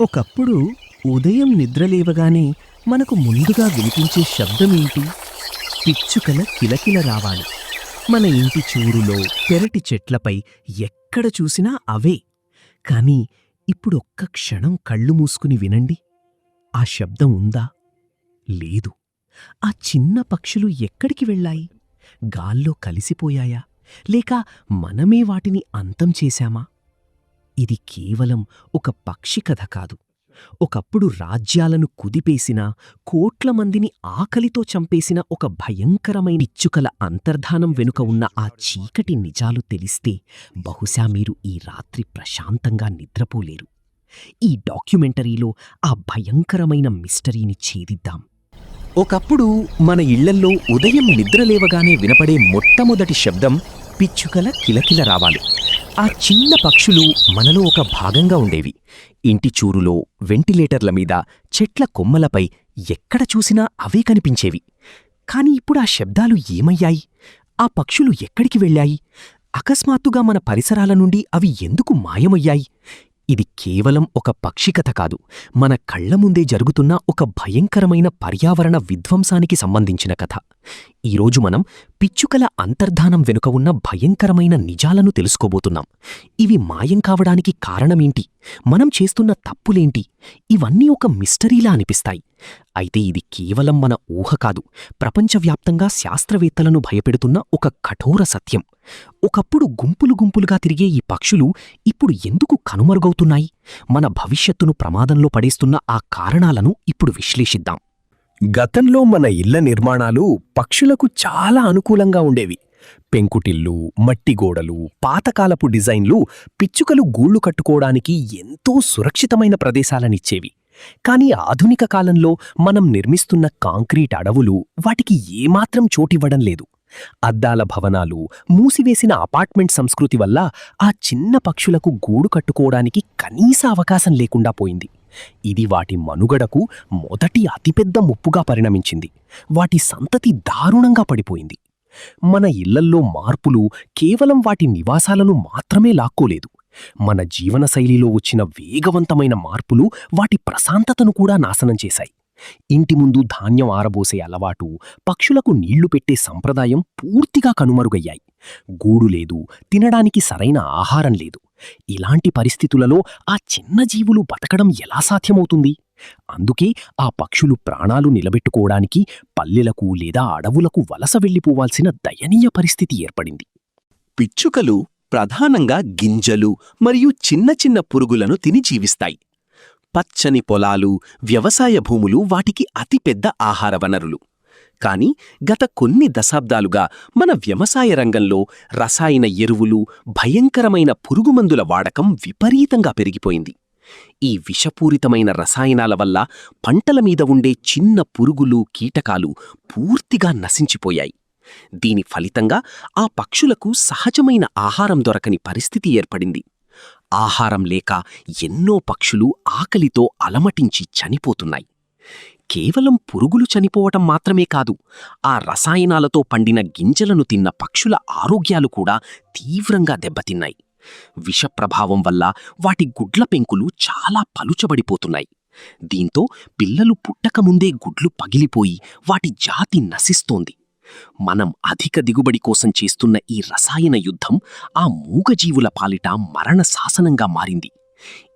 ఒకప్పుడు ఉదయం నిద్రలేవగానే మనకు ముందుగా వినిపించే శబ్దమేంటి? పిచ్చుకల కిలకిల రావాలి. మన ఇంటి చూరులో, పెరటి చెట్లపై ఎక్కడ చూసినా అవే. కాని ఇప్పుడొక్క క్షణం కళ్ళు మూసుకుని వినండి. ఆ శబ్దం ఉందా? లేదు. ఆ చిన్న పక్షులు ఎక్కడికి వెళ్ళాయి? గాల్లో కలిసిపోయాయా? లేక మనమే వాటిని అంతం చేశామా? ఇది కేవలం ఒక పక్షి కథ కాదు. ఒకప్పుడు రాజ్యాలను కుదిపేసిన, కోట్ల మందిని ఆకలితో చంపేసిన ఒక భయంకరమైన పిచ్చుకల అంతర్ధానం వెనుక ఉన్న ఆ చీకటి నిజాలు తెలిస్తే బహుశా మీరు ఈ రాత్రి ప్రశాంతంగా నిద్రపోలేరు. ఈ డాక్యుమెంటరీలో ఆ భయంకరమైన మిస్టరీని ఛేదిద్దాం. ఒకప్పుడు మన ఇళ్లల్లో ఉదయం నిద్రలేవగానే వినపడే మొట్టమొదటి శబ్దం పిచ్చుకల కిలకిల రావాలి. ఆ చిన్న పక్షులు మనలో ఒక భాగంగా ఉండేవి. ఇంటి చూరులో, వెంటిలేటర్ల మీద, చెట్ల కొమ్మలపై ఎక్కడ చూసినా అవే కనిపించేవి. కాని ఇప్పుడు ఆ శబ్దాలు ఏమయ్యాయి? ఆ పక్షులు ఎక్కడికి వెళ్ళాయి? అకస్మాత్తుగా మన పరిసరాల నుండి అవి ఎందుకు మాయమయ్యాయి? ఇది కేవలం ఒక పక్షి కథ కాదు, మన కళ్ల ముందే జరుగుతున్న ఒక భయంకరమైన పర్యావరణ విధ్వంసానికి సంబంధించిన కథ. ఈరోజు మనం పిచ్చుకల అంతర్ధానం వెనుక ఉన్న భయంకరమైన నిజాలను తెలుసుకోబోతున్నాం. ఇవి మాయం కావడానికి కారణమేంటి? మనం చేస్తున్న తప్పులేంటి? ఇవన్నీ ఒక మిస్టరీలా అనిపిస్తాయి. అయితే ఇది కేవలం మన ఊహ కాదు, ప్రపంచవ్యాప్తంగా శాస్త్రవేత్తలను భయపెడుతున్న ఒక కఠోర సత్యం. ఒకప్పుడు గుంపులు గుంపులుగా తిరిగే ఈ పక్షులు ఇప్పుడు ఎందుకు కనుమరుగవుతున్నాయి? మన భవిష్యత్తును ప్రమాదంలో పడేస్తున్న ఆ కారణాలను ఇప్పుడు విశ్లేషిద్దాం. గతంలో మన ఇళ్ల నిర్మాణాలు పక్షులకు చాలా అనుకూలంగా ఉండేవి. పెంకుటిల్లు, మట్టిగోడలు, పాతకాలపు డిజైన్లు పిచ్చుకలు గూళ్లు కట్టుకోవడానికి ఎంతో సురక్షితమైన ప్రదేశాలనిచ్చేవి. కాని ఆధునిక కాలంలో మనం నిర్మిస్తున్న కాంక్రీట్ అడవులు వాటికి ఏమాత్రం చోటివ్వడం లేదు. అద్దాల భవనాలు, మూసివేసిన అపార్ట్మెంట్ సంస్కృతి వల్ల ఆ చిన్న పక్షులకు గూడు కట్టుకోవడానికి కనీస అవకాశం లేకుండా పోయింది. ఇది వాటి మనుగడకు మొదటి అతిపెద్ద ముప్పుగా పరిణమించింది. వాటి సంతతి దారుణంగా పడిపోయింది. మన ఇళ్లల్లో మార్పులు కేవలం వాటి నివాసాలను మాత్రమే లాక్కోలేదు. మన జీవనశైలిలో వచ్చిన వేగవంతమైన మార్పులు వాటి ప్రశాంతతను కూడా నాశనం చేశాయి. ఇంటి ముందు ధాన్యం ఆరబోసే అలవాటు, పక్షులకు నీళ్లు పెట్టే సంప్రదాయం పూర్తిగా కనుమరుగయ్యాయి. గూడు లేదు, తినడానికి సరైన ఆహారం లేదు. ఇలాంటి పరిస్థితులలో ఆ చిన్న జీవులు బతకడం ఎలా సాధ్యమవుతుంది? అందుకే ఆ పక్షులు ప్రాణాలు నిలబెట్టుకోవడానికి పల్లెలకు లేదా అడవులకు వలస వెళ్లిపోవాల్సిన దయనీయ పరిస్థితి ఏర్పడింది. పిచ్చుకలు ప్రధానంగా గింజలు మరియు చిన్న చిన్న పురుగులను తిని జీవిస్తాయి. పచ్చని పొలాలు, వ్యవసాయ భూములు వాటికి అతిపెద్ద ఆహార వనరులు. కాని గత కొన్ని దశాబ్దాలుగా మన వ్యవసాయ రంగంలో రసాయన ఎరువులు, భయంకరమైన పురుగుమందుల వాడకం విపరీతంగా పెరిగిపోయింది. ఈ విషపూరితమైన రసాయనాల వల్ల పంటల మీద ఉండే చిన్న పురుగులు, కీటకాలు పూర్తిగా నశించిపోయాయి. దీని ఫలితంగా ఆ పక్షులకు సహజమైన ఆహారం దొరకని పరిస్థితి ఏర్పడింది. ఆహారం లేక ఎన్నో పక్షులు ఆకలితో అలమటించి చనిపోతున్నాయి. కేవలం పురుగులు చనిపోవటం మాత్రమే కాదు, ఆ రసాయనాలతో పండిన గింజలను తిన్న పక్షుల ఆరోగ్యాలు కూడా తీవ్రంగా దెబ్బతిన్నాయి. విషప్రభావం వల్ల వాటి గుడ్ల పెంకులు చాలా పలుచబడిపోతున్నాయి. దీంతో పిల్లలు పుట్టకముందే గుడ్లు పగిలిపోయి వాటి జాతి నశిస్తోంది. మనం అధిక దిగుబడి కోసం చేస్తున్న ఈ రసాయన యుద్ధం ఆ మూగజీవుల పాలిట మరణ శాసనంగా మారింది.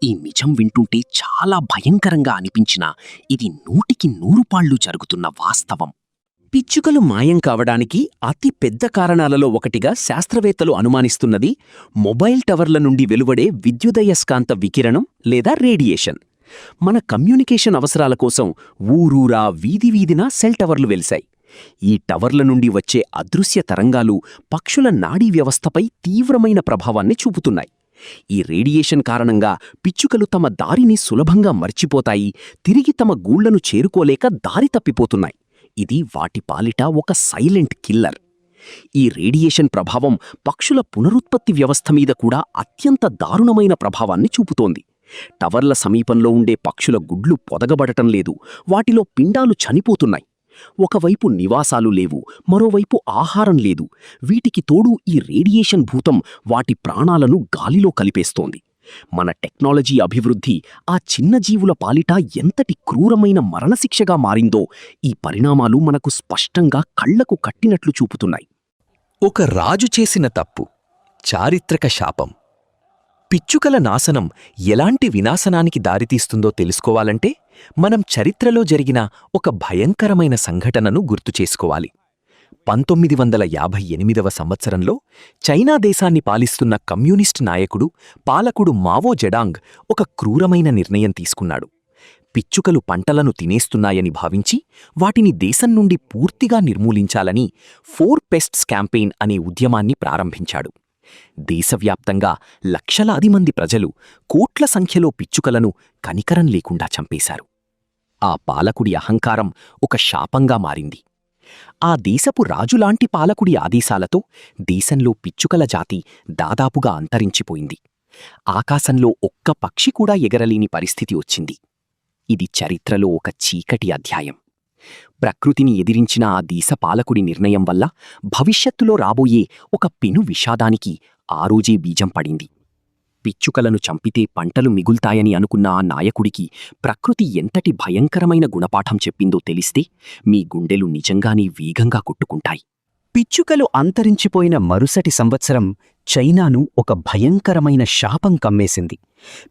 ఈ నిజం వింటుంటే చాలా భయంకరంగా అనిపించినా ఇది 100కి 100 పాళ్ళు జరుగుతున్న వాస్తవం. పిచ్చుకలు మాయం కావడానికి అతి పెద్ద కారణాలలో ఒకటిగా శాస్త్రవేత్తలు అనుమానిస్తున్నది మొబైల్ టవర్ల నుండి వెలువడే విద్యుదయస్కాంత వికిరణం లేదా రేడియేషన్. మన కమ్యూనికేషన్ అవసరాల కోసం ఊరూరా, వీధి వీధిన సెల్ టవర్లు వెలిశాయి. ఈ టవర్ల నుండి వచ్చే అదృశ్య తరంగాలు పక్షుల నాడీ వ్యవస్థపై తీవ్రమైన ప్రభావాన్ని చూపుతున్నాయి. ఈ రేడియేషన్ కారణంగా పిచ్చుకలు తమ దారిని సులభంగా మర్చిపోతాయి, తిరిగి తమ గూళ్లను చేరుకోలేక దారి తప్పిపోతున్నాయి. ఇది వాటి పాలిట ఒక సైలెంట్ కిల్లర్. ఈ రేడియేషన్ ప్రభావం పక్షుల పునరుత్పత్తి వ్యవస్థ మీద కూడా అత్యంత దారుణమైన ప్రభావాన్ని చూపుతోంది. టవర్ల సమీపంలో ఉండే పక్షుల గుడ్లు పొదగబడటం లేదు, వాటిలో పిండాలు చనిపోతున్నాయి. ఒకవైపు నివాసాలు లేవు, మరోవైపు ఆహారం లేదు. వీటికి తోడు ఈ రేడియేషన్ భూతం వాటి ప్రాణాలను గాలిలో కలిపేస్తోంది. మన టెక్నాలజీ అభివృద్ధి ఆ చిన్న జీవుల పాలిట ఎంతటి క్రూరమైన మరణశిక్షగా మారిందో ఈ పరిణామాలు మనకు స్పష్టంగా కళ్లకు కట్టినట్లు చూపుతున్నాయి. ఒక రాజు చేసిన తప్పు, చారిత్రక శాపం. పిచ్చుకల నాశనం ఎలాంటి వినాశనానికి దారితీస్తుందో తెలుసుకోవాలంటే మనం చరిత్రలో జరిగిన ఒక భయంకరమైన సంఘటనను గుర్తుచేసుకోవాలి. 1958వ సంవత్సరంలో చైనా దేశాన్ని పాలిస్తున్న కమ్యూనిస్ట్ నాయకుడు, పాలకుడు మావో జెడాంగ్ ఒక క్రూరమైన నిర్ణయం తీసుకున్నాడు. పిచ్చుకలు పంటలను తినేస్తున్నాయని భావించి వాటిని దేశం నుండి పూర్తిగా నిర్మూలించాలని 4 పెస్ట్స్ క్యాంపెయిన్ అనే ఉద్యమాన్ని ప్రారంభించాడు. దేశవ్యాప్తంగా లక్షలాది మంది ప్రజలు కోట్ల సంఖ్యలో పిచ్చుకలను కనికరం లేకుండా చంపేశారు. ఆ పాలకుడి అహంకారం ఒక శాపంగా మారింది. ఆ దేశపు రాజులాంటి పాలకుడి ఆదేశాలతో దేశంలో పిచ్చుకల జాతి దాదాపుగా అంతరించిపోయింది. ఆకాశంలో ఒక్క పక్షి కూడా ఎగరలేని పరిస్థితి వచ్చింది. ఇది చరిత్రలో ఒక చీకటి అధ్యాయం. ప్రకృతిని ఎదిరించిన ఆ దేశ పాలకుడి నిర్ణయం వల్ల భవిష్యత్తులో రాబోయే ఒక పెను విషాదానికి ఆ రోజే బీజం పడింది. పిచ్చుకలను చంపితే పంటలు మిగుల్తాయని అనుకున్న ఆ నాయకుడికి ప్రకృతి ఎంతటి భయంకరమైన గుణపాఠం చెప్పిందో తెలిస్తే మీ గుండెలు నిజంగానే వేగంగా కొట్టుకుంటాయి. పిచ్చుకలు అంతరించిపోయిన మరుసటి సంవత్సరం చైనాను ఒక భయంకరమైన శాపం కమ్మేసింది.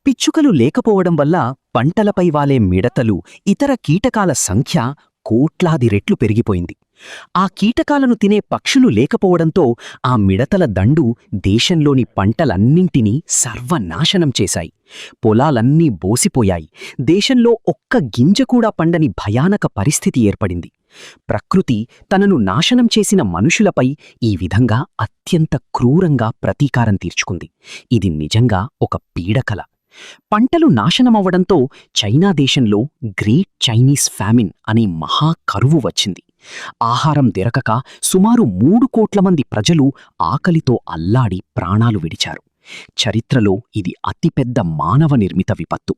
పిచ్చుకలు లేకపోవడం వల్ల పంటలపై వాలే మిడతలు, ఇతర కీటకాల సంఖ్య కోట్లాది రెట్లు పెరిగిపోయింది. ఆ కీటకాలను తినే పక్షులు లేకపోవడంతో ఆ మిడతల దండు దేశంలోని పంటలన్నింటినీ సర్వనాశనం చేశాయి. పొలాలన్నీ బోసిపోయాయి. దేశంలో ఒక్క గింజ కూడా పండని భయానక పరిస్థితి ఏర్పడింది. ప్రకృతి తనను నాశనం చేసిన మనుషులపై ఈ విధంగా అత్యంత క్రూరంగా ప్రతీకారం తీర్చుకుంది. ఇది నిజంగా ఒక పీడకల. పంటలు నాశనమవ్వడంతో చైనా దేశంలో గ్రేట్ చైనీస్ ఫ్యామిన్ అనే మహా కరువు వచ్చింది. ఆహారం దొరకక సుమారు 3 కోట్ల మంది ప్రజలు ఆకలితో అల్లాడి ప్రాణాలు విడిచారు. చరిత్రలో ఇది అతిపెద్ద మానవ నిర్మిత విపత్తు.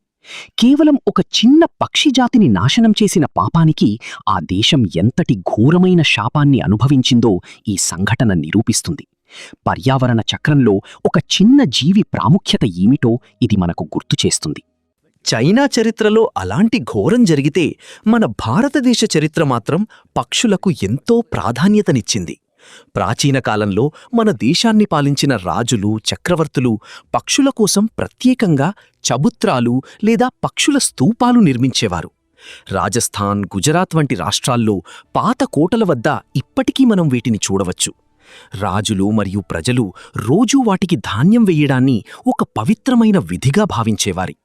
కేవలం ఒక చిన్న పక్షి జాతిని నాశనం చేసిన పాపానికి ఆ దేశం ఎంతటి ఘోరమైన శాపాన్ని అనుభవించిందో ఈ సంఘటన నిరూపిస్తుంది. పర్యావరణ చక్రంలో ఒక చిన్న జీవి ప్రాముఖ్యత ఏమిటో ఇది మనకు గుర్తుచేస్తుంది. చైనా చరిత్రలో అలాంటి ఘోరం జరిగితే మన భారతదేశ చరిత్ర మాత్రం పక్షులకు ఎంతో ప్రాధాన్యతనిచ్చింది. ప్రాచీన కాలంలో మన దేశాన్ని పాలించిన రాజులు, చక్రవర్తులు పక్షుల కోసం ప్రత్యేకంగా చబుత్రాలు లేదా పక్షుల స్తూపాలు నిర్మించేవారు. రాజస్థాన్, గుజరాత్ వంటి రాష్ట్రాల్లో పాత కోటల వద్ద ఇప్పటికీ మనం వీటిని చూడవచ్చు. రాజులు మరియు ప్రజలు రోజూ వాటికి ధాన్యం వెయ్యడాన్ని ఒక పవిత్రమైన విధిగా భావించేవారి.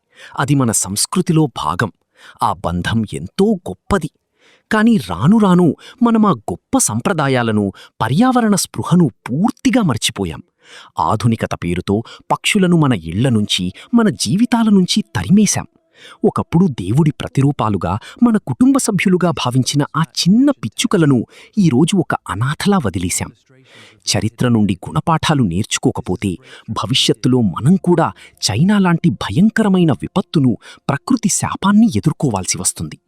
అది మన సంస్కృతిలో భాగం. ఆ బంధం ఎంతో గొప్పది. కాని రాను రాను మనం ఆ గొప్ప సంప్రదాయాలను, పర్యావరణ స్పృహను పూర్తిగా మర్చిపోయాం. ఆధునికత పేరుతో పక్షులను మన ఇళ్ల నుంచి, మన జీవితాల నుంచి తరిమేశాం. ఒకప్పుడు దేవుడి ప్రతిరూపాలుగా, మన కుటుంబ సభ్యులుగా భావించిన ఆ చిన్న పిచ్చుకలను ఈరోజు ఒక అనాథలా వదిలేశాం. చరిత్ర నుండి గుణపాఠాలు నేర్చుకోకపోతే భవిష్యత్తులో మనం కూడా చైనా లాంటి భయంకరమైన విపత్తును, ప్రకృతి శాపాన్ని ఎదుర్కోవాల్సి వస్తుంది.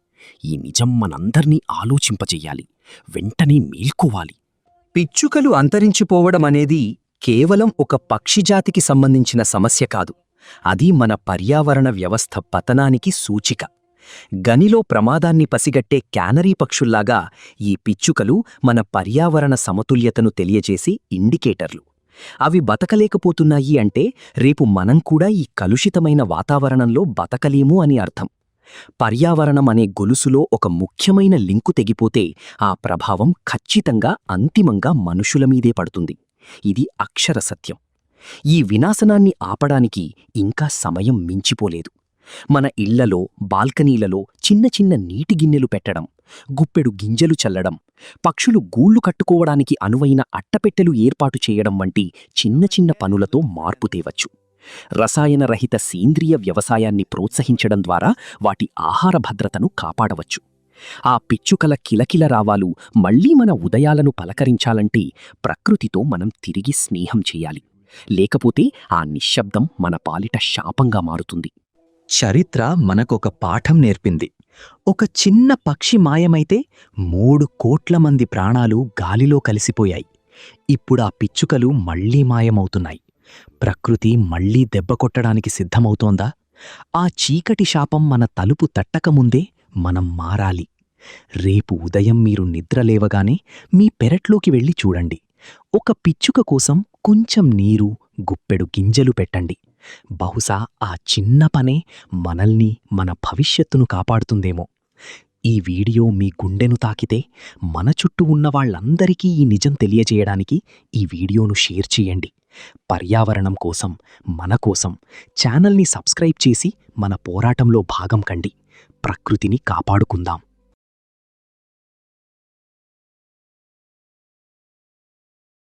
ఈ నిజం మనందర్నీ ఆలోచింపజెయ్యాలి. వెంటనే మేల్కోవాలి. పిచ్చుకలు అంతరించిపోవడమనేది కేవలం ఒక పక్షిజాతికి సంబంధించిన సమస్య కాదు. అది మన పర్యావరణ వ్యవస్థ పతనానికి సూచిక. గనిలో ప్రమాదాన్ని పసిగట్టే క్యానరీ పక్షుల్లాగా ఈ పిచ్చుకలు మన పర్యావరణ సమతుల్యతను తెలియజేసి ఇండికేటర్లు. అవి బతకలేకపోతున్నాయి అంటే రేపు మనం కూడా ఈ కలుషితమైన వాతావరణంలో బతకలేము అని అర్థం. పర్యావరణం అనే గొలుసులో ఒక ముఖ్యమైన లింకు తెగిపోతే ఆ ప్రభావం ఖచ్చితంగా అంతిమంగా మనుషుల మీదే పడుతుంది. ఇది అక్షర సత్యం. ఈ వినాశనాన్ని ఆపడానికి ఇంకా సమయం మించిపోలేదు. మన ఇళ్లలో, బాల్కనీలలో చిన్న చిన్న నీటి గిన్నెలు పెట్టడం, గుప్పెడు గింజలు చల్లడం, పక్షులు గూళ్లు కట్టుకోవడానికి అనువైన అట్టపెట్టెలు ఏర్పాటు చేయడం వంటి చిన్న చిన్న పనులతో మార్పు తేవచ్చు. రసాయనరహిత సేంద్రియ వ్యవసాయాన్ని ప్రోత్సహించడం ద్వారా వాటి ఆహార భద్రతను కాపాడవచ్చు. ఆ పిచ్చుకల కిలకిల రావాలు మళ్లీ మన ఉదయాలను పలకరించాలంటే ప్రకృతితో మనం తిరిగి స్నేహం చేయాలి. లేకపోతే ఆ నిశ్శబ్దం మన పాలిట శాపంగా మారుతుంది. చరిత్ర మనకొక పాఠం నేర్పింది. ఒక చిన్న పక్షి మాయమైతే 3 కోట్ల మంది ప్రాణాలు గాలిలో కలిసిపోయాయి. ఇప్పుడా పిచ్చుకలు మళ్లీ మాయమవుతున్నాయి. ప్రకృతి మళ్లీ దెబ్బ కొట్టడానికి సిద్ధమవుతోందా? ఆ చీకటి శాపం మన తలుపు తట్టకముందే మనం మారాలి. రేపు ఉదయం మీరు నిద్రలేవగానే మీ పెరట్లోకి వెళ్ళి చూడండి. ఒక పిచ్చుక కోసం కొంచెం నీరు, గుప్పెడు గింజలు పెట్టండి. బహుశా ఆ చిన్న పనే మనల్ని, మన భవిష్యత్తును కాపాడుతుందేమో. ఈ వీడియో మీ గుండెను తాకితే మన చుట్టూ ఉన్న వాళ్ళందరికీ ఈ నిజం తెలియజేయడానికి ఈ వీడియోను షేర్ చేయండి. పర్యావరణం కోసం, మన కోసం ఛానల్ని సబ్స్క్రైబ్ చేసి మన పోరాటంలో భాగం కండి. ప్రకృతిని కాపాడుకుందాం.